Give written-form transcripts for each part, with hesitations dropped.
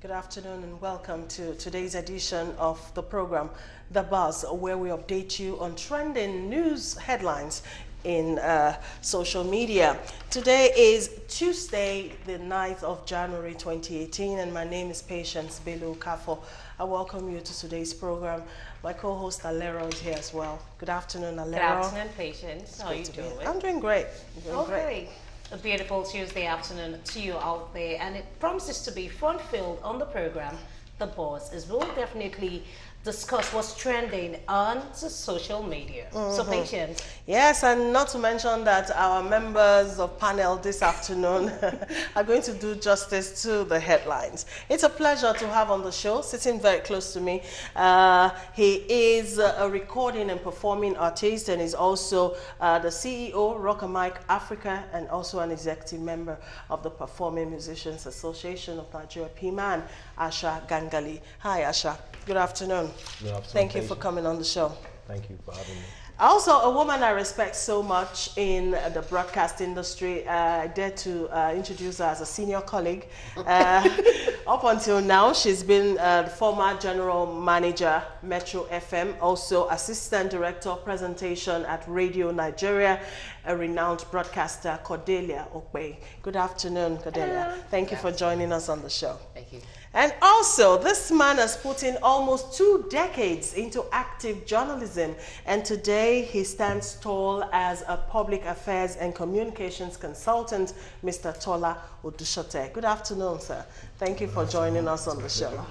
Good afternoon and welcome to today's edition of the program, The Buzz, where we update you on trending news headlines in social media. Today is Tuesday, the 9th of January 2018, and my name is Patience Bello Kafo. I welcome you to today's program. My co-host Alero is here as well. Good afternoon, Alero. Good afternoon, Patience. How are you doing? I'm doing great. Great. A beautiful Tuesday afternoon to you out there, and it promises to be fun-filled on the program, The Boss, as we'll definitely discuss what's trending on the social media. So Patience. Yes, and not to mention that our members of panel this afternoon are going to do justice to the headlines. It's a pleasure to have on the show, sitting very close to me. He is a recording and performing artist, and is also the CEO, Rocker Mike Africa, and also an executive member of the Performing Musicians Association of Nigeria, PMAN, Asha Gangali. Hi, Asha. Good afternoon. Good afternoon. Thank you for coming on the show. Thank you for having me. Also, a woman I respect so much in the broadcast industry. I dare to introduce her as a senior colleague. Up until now, she's been the former general manager, Metro FM, also assistant director of presentation at Radio Nigeria, a renowned broadcaster, Cordelia Okpe. Good afternoon, Cordelia. Hello. Thank you for joining us on the show. Thank you. And also, this man has put in almost 2 decades into active journalism, and today he stands tall as a public affairs and communications consultant, Mr. Tola Odushote. Good afternoon, sir. Thank you for joining us on the show.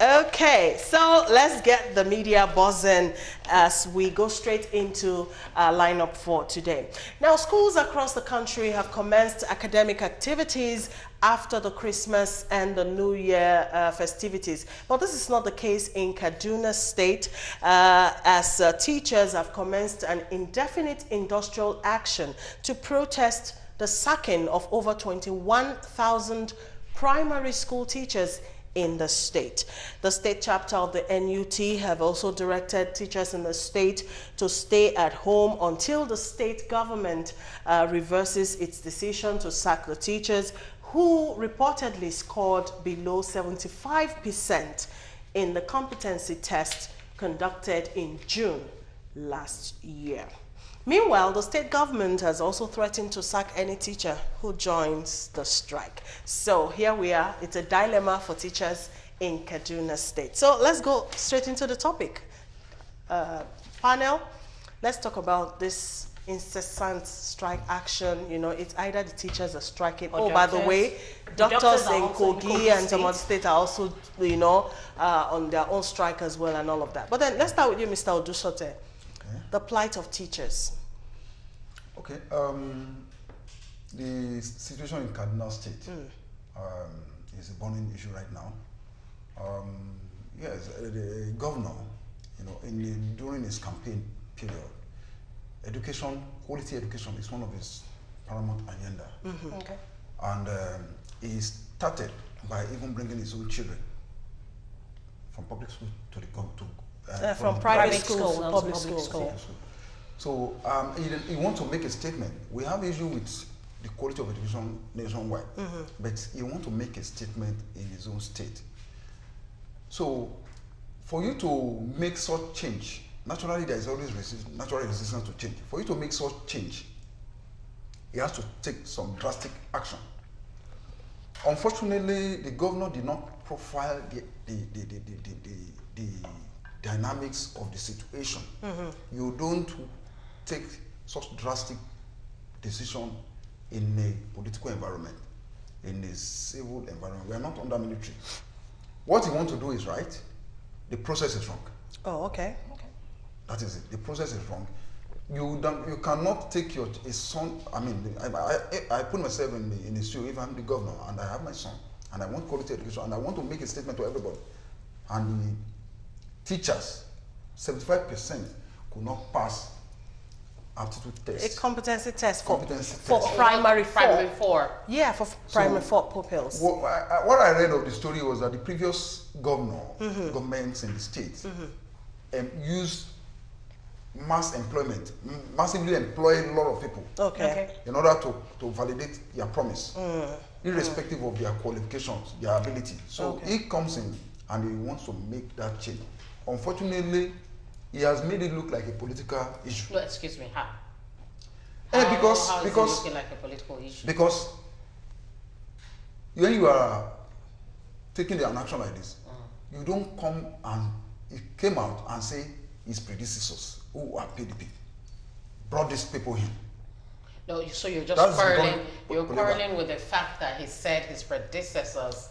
Okay, so let's get the media buzzing as we go straight into our lineup for today. Now, schools across the country have commenced academic activities after the Christmas and the New Year festivities. But this is not the case in Kaduna State, as teachers have commenced an indefinite industrial action to protest the sacking of over 21,000 primary school teachers in the state. The state chapter of the NUT have also directed teachers in the state to stay at home until the state government reverses its decision to sack the teachers who reportedly scored below 75% in the competency test conducted in June last year. Meanwhile, the state government has also threatened to sack any teacher who joins the strike. So here we are. It's a dilemma for teachers in Kaduna State. So let's go straight into the topic. Panel, let's talk about this incessant strike action. You know, it's either the teachers are striking. Or by the way, doctors in Kogi and some State. other states are also, you know, on their own strike as well and all of that. But then let's start with you, Mr. Odushote. The plight of teachers. Okay, the situation in Kaduna State is a burning issue right now. Yes, the governor, you know, during his campaign period, education, quality education is one of his paramount agenda. Okay. And he started by even bringing his own children from public school to the From private schools to public school. So he wants to make a statement. We have issue with the quality of education nationwide, but he wants to make a statement in his own state. So for you to make such change, naturally there is always natural resistance to change. For you to make such change, he has to take some drastic action. Unfortunately, the governor did not profile the dynamics of the situation. You don't take such drastic decision in a political environment, in a civil environment. We are not under military. What you want to do is right. The process is wrong. Oh, okay. That is it. The process is wrong. You cannot take a son. I mean, I put myself in the shoe. If I'm the governor and I have my son and I want quality education and I want to make a statement to everybody, and the teachers, 75% could not pass aptitude test. A competency test for Competency primary Primary 4. Yeah, for primary 4 pupils. What I read of the story was that the previous governments in the state used mass employment, massively employed a lot of people Okay. in order to validate their promise. irrespective of their qualifications, their ability. So he comes in and he wants to make that change. Unfortunately, he has made it look like a political issue. No, excuse me, how? Because how is it looking like a political issue? Because when you are taking an action like this, you don't come and he came out and say his predecessors who are PDP brought these people in. No, so you're just quarreling with the fact that he said his predecessors.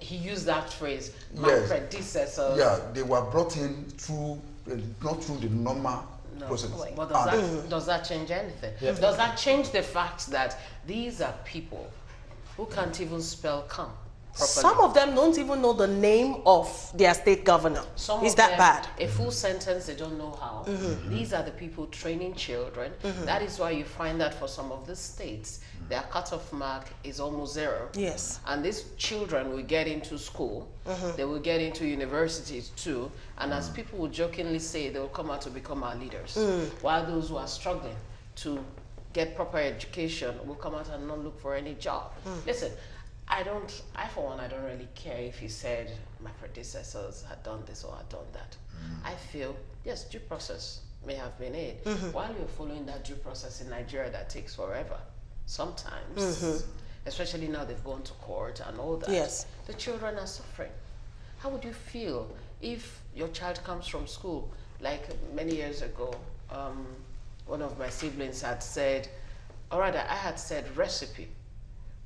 He used that phrase, my predecessors. Yeah, they were brought in through, not through the normal process. But does that change anything? Yeah. Does that change the fact that these are people who can't even spell come properly? Some of them don't even know the name of their state governor. Is that bad? A full sentence, they don't know how. These are the people training children. That is why you find that for some of the states, their cutoff mark is almost 0. Yes. And these children will get into school, they will get into universities too, and as people will jokingly say, they will come out to become our leaders. While those who are struggling to get proper education will come out and not look for any job. Listen, I for one, I don't really care if he said my predecessors had done this or had done that. I feel, yes, due process may have been made. While you're following that due process in Nigeria, that takes forever. Sometimes, especially now they've gone to court and all that. Yes. The children are suffering. How would you feel if your child comes from school, like many years ago, one of my siblings had said, or rather I had said recipe,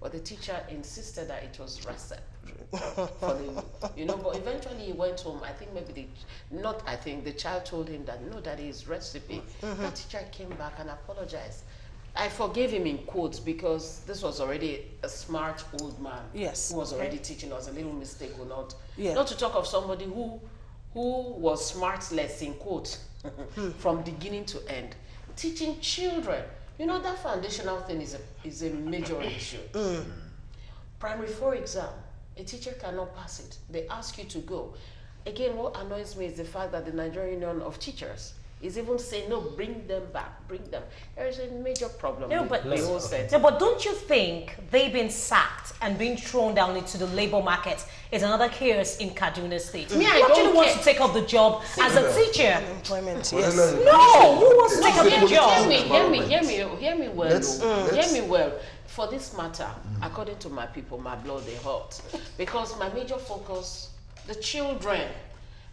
but the teacher insisted that it was recipe. For the, but eventually he went home. I think maybe the child told him that no, that is recipe. The teacher came back and apologized. I forgave him in quotes because this was already a smart old man who was already teaching us. A little mistake or not. Not to talk of somebody who was smartless in quotes from beginning to end. Teaching children. That foundational thing is a major issue. Primary 4 exam, a teacher cannot pass it. They ask you to go. Again, what annoys me is the fact that the Nigerian Union of Teachers is even saying, no, bring them back, bring them. There is a major problem. No, but don't you think they being sacked and being thrown down into the labor market is another chaos in Kaduna State? Me, who actually wants to take up the job as a teacher? Employment, yes. No, who wants to take up the job? Hear me well. Hear me well. For this matter, according to my people, my blood, they hurt. Because my major focus, the children.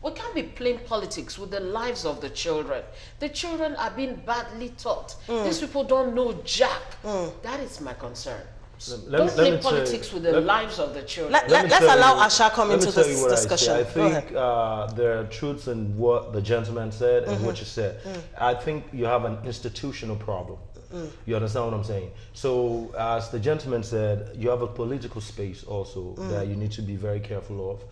We can't be playing politics with the lives of the children. The children are being badly taught. These people don't know jack. That is my concern. Don't play politics with the lives of the children. Let's allow Asha come into this discussion. I think there are truths in what the gentleman said and what you said. I think you have an institutional problem. You understand what I'm saying? So, as the gentleman said, you have a political space also that you need to be very careful of.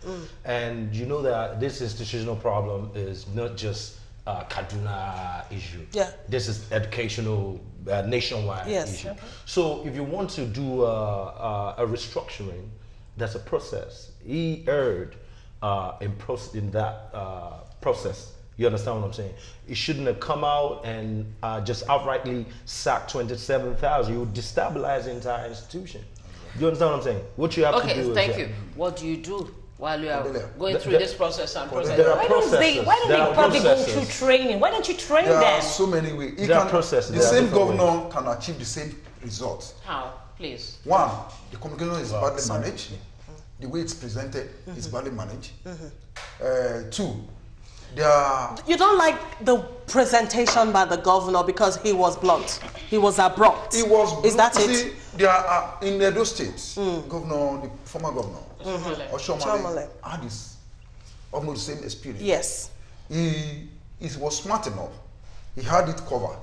And you know that this institutional problem is not just a Kaduna issue. This is educational, nationwide issue. So, if you want to do a restructuring, that's a process. He erred in that process. You understand what I'm saying? It shouldn't have come out and just outrightly sack 27,000. You would destabilize the entire institution. You understand what I'm saying? What you have to do is... Okay, thank you. What do you do while you are going through this process and process? Why don't they probably go through training? Why don't you train them? There are so many ways. The same governor can achieve the same results. How? Please. One, the communication is badly managed. The way it's presented is badly managed. Two, you don't like the presentation by the governor because he was blunt. He was abrupt. He was blunt. Is that it? There are in Edo State, the former governor, Oshomale, had this almost the same experience. Yes. He was smart enough. He had it covered.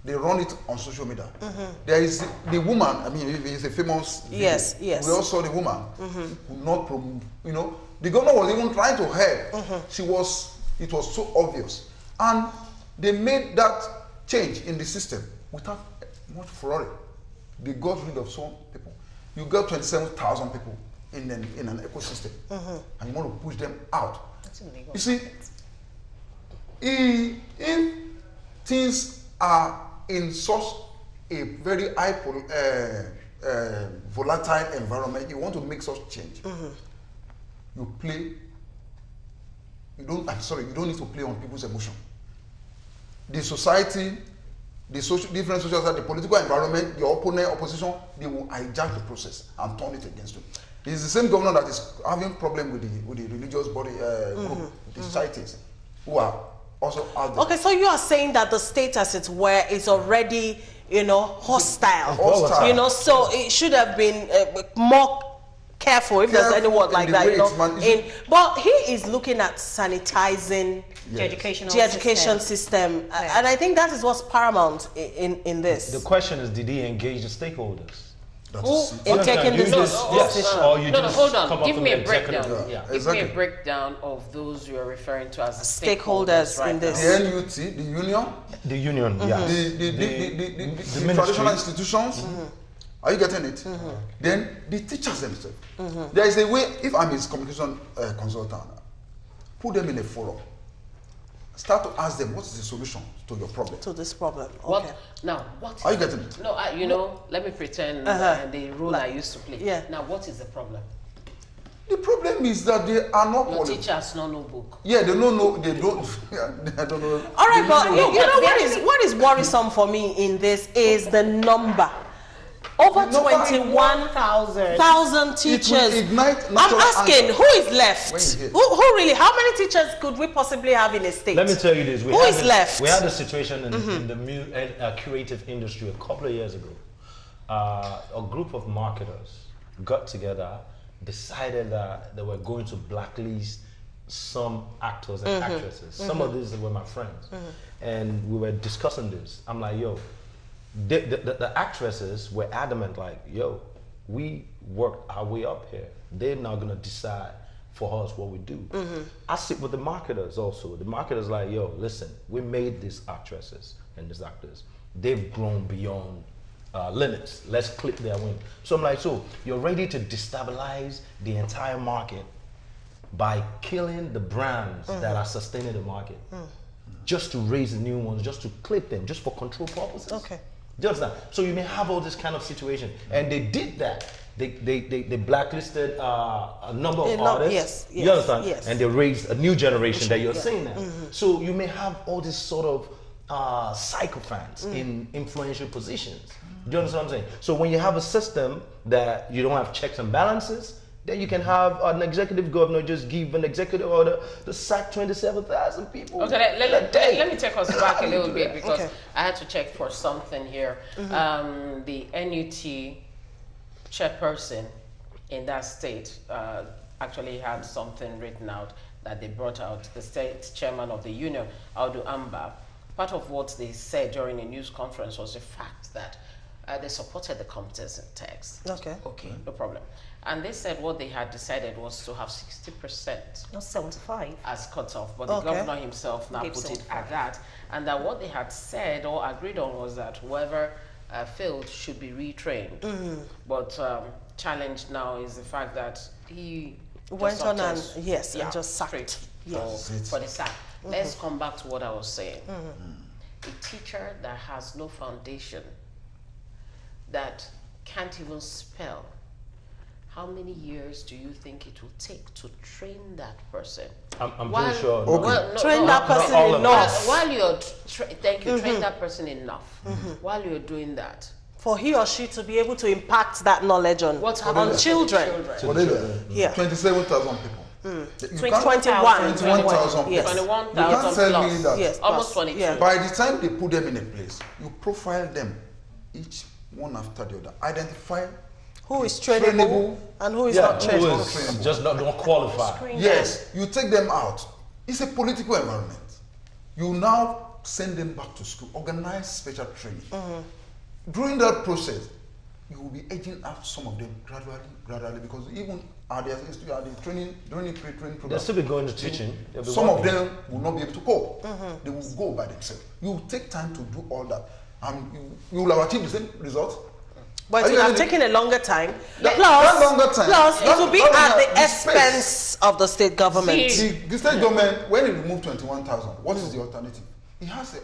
They run it on social media. There is the woman. I mean, it's a famous. Yes, video. yes. We all saw the woman. Could not promote. The governor was even trying to help. It was so obvious. And they made that change in the system without much furore. They got rid of some people. You got 27,000 people in an ecosystem, and you want to push them out. That's illegal. You see, if things are in such a very high volatile environment, you want to make such change. You play. You don't. I'm sorry. You don't need to play on people's emotion. The society, different social, the political environment, your opponent, opposition, they will hijack the process and turn it against you. It's the same governor that is having problem with the religious body group, the societies, who are also out there. Okay, so you are saying that the state, as it were, is already, hostile. So it should have been more careful, if there's any word like that, but he is looking at sanitizing the education system. And I think that is what's paramount in this. The question is, did he engage the stakeholders? In taking this decision? Or you just hold on. come up Give with me an a breakdown. executive- Give me a breakdown of those you are referring to as the stakeholders right in this. The NUT, the union, The union, yeah. the traditional institutions. Are you getting it? Then the teachers themselves. There is a way, if I'm his communication consultant, put them in a forum. Start to ask them, what is the solution to your problem? To this problem. Okay. What Are you getting it? No, let me pretend the role I used to play. Yeah. Now, what is the problem? The problem is that they are not Your teachers know no book. Yeah, they don't know. They don't. I don't know. All right, but you know what is worrisome for me in this is the number. Over 21,000 teachers. I'm asking, who is left? Who really? How many teachers could we possibly have in a state? Let me tell you this. Who is left? We had a situation in the creative industry a couple of years ago. A group of marketers got together, decided that they were going to blacklist some actors and actresses. Some of these were my friends. And we were discussing this. I'm like, yo, the actresses were adamant, like, yo, we worked our way up here. They're not gonna decide for us what we do. I sit with the marketers also. The marketers like, yo, listen, we made these actresses and these actors. They've grown beyond limits. Let's clip their wing. So I'm like, so you're ready to destabilize the entire market by killing the brands that are sustaining the market, just to raise the new ones, just to clip them, just for control purposes. Okay. Do you understand? So you may have all this kind of situation, and they did that. They blacklisted a number of artists. Yes, you understand? Yes. And they raised a new generation that you're saying now. So you may have all this sort of sycophants in influential positions. Do you understand what I'm saying? So when you have a system that you don't have checks and balances, then you can have an executive governor just give an executive order to sack 27,000 people. Okay, let me take us back a little bit because I had to check for something here. The NUT chairperson in that state actually had something written out that they brought out. The state chairman of the union, Audu Amba, part of what they said during a news conference was the fact that they supported the competency text. Okay, no problem. And they said what they had decided was to have 60%. Not 75. As cutoff, but the governor himself now put it at that. And that what they had said or agreed on was that whoever failed should be retrained. But challenged now is the fact that he went on and and just sacked. For the sack. Let's come back to what I was saying. A teacher that has no foundation, that can't even spell, how many years do you think it will take to train that person? I'm pretty sure. Train that person enough. While you're train that person enough. While you're doing that, for he or she to be able to impact that knowledge on children. 27,000 people. 21,000 people. Yes. 21,000 plus. Tell me that almost 22. Yeah. By the time they put them in a place, you profile them, each one after the other. Identify who is trainable and who is not trainable. Who is just not qualified. Yes, you take them out. It's a political environment. You now send them back to school, organize special training. During that process, you will be edging out some of them gradually, because even at the training, during the pre-training program, they'll still be going to teaching. Some of them will not be able to cope. They will go by themselves. You will take time to do all that, and you will have achieved the same result. But it will have taken a longer time. Plus, it will be at the expense of the state government. The state government, when it removed 21,000, what is the alternative? It has a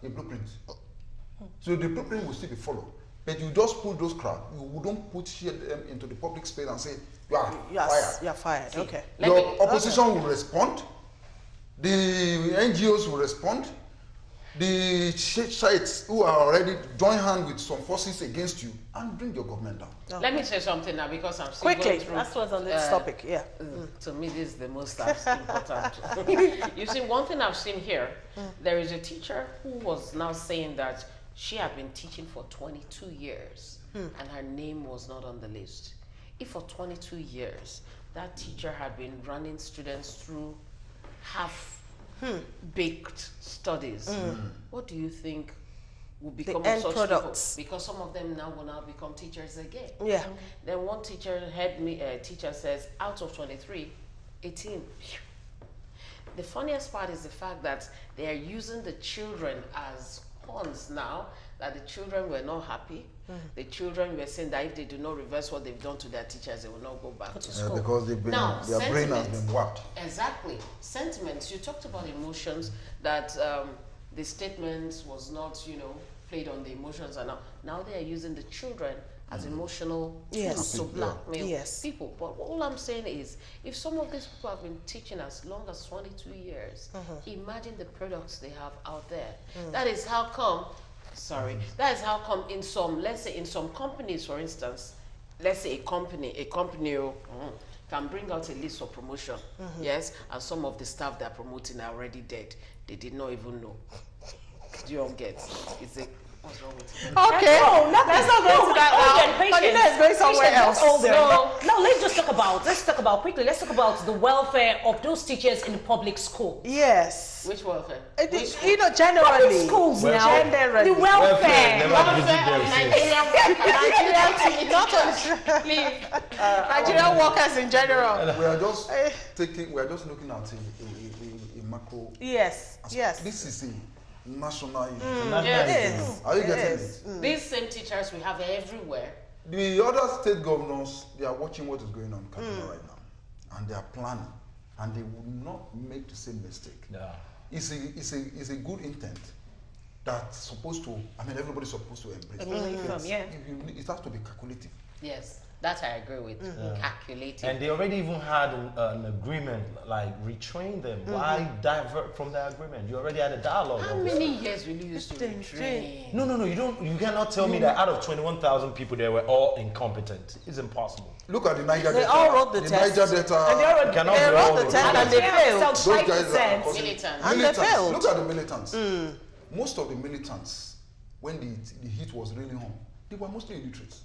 blueprint. So the blueprint will still be followed. But you just put those crowd, you wouldn't put them into the public space and say, you are fired. You're fired. See, Okay. Your opposition will respond, the NGOs will respond, the sites who are already join hand with some forces against you and bring your government down. Okay. Let me say something now because I'm still Quickly, going through. that's what's on this topic. Yeah. To me, this is the most important. You see, one thing I've seen here, there is a teacher who was now saying that she had been teaching for 22 years and her name was not on the list. If for 22 years that teacher had been running students through half-baked studies, what do you think will become end of such products. people? Because some of them now will now become teachers again. Yeah. Then one teacher, teacher says, out of 23, 18. The funniest part is the fact that they are using the children as pawns now, that the children were not happy. The children were saying that if they do not reverse what they've done to their teachers, they will not go back to school. Because their brain has been warped. Exactly. Sentiments. You talked about emotions, that the statement was not, played on the emotions, and now they are using the children as emotional tools to blackmail people. But all I'm saying is, if some of these people have been teaching as long as 22 years, imagine the products they have out there. That is how come, that is how come in some, let's say in some companies, for instance, let's say a company can bring out a list for promotion, yes, and some of the staff they're promoting are already dead. They did not even know. Do you all get? What's wrong with you? Okay. No, let's not go to that now. Kaduna is going somewhere else. No, let's talk about quickly. Let's talk about the welfare of those teachers in the public school. Yes. Which welfare? Generally. Public schools now. Generally. The welfare. Nigerian workers in general. We are just looking at a macro. Yes. This is a national issue. Yes. Are you getting it? These same teachers we have everywhere. The other state governors, they are watching what is going on in Kaduna right now, and they are planning, and they will not make the same mistake. Yeah. It's a good intent that's supposed to. Everybody's supposed to embrace. It has to be calculative. Yes, that I agree with. Calculative. And they already even had an agreement, like retrain them. Why divert from the agreement? You already had a dialogue. How many years will you use to retrain? No, you don't. You cannot tell me that out of 21,000 people, they were all incompetent. It's impossible. Look at the Niger data. They all wrote the test. Niger data. And they wrote the test and they failed. Those guys are Militants. And they failed. Look at the militants. Most of the militants, when the heat was really on, they were mostly illiterates.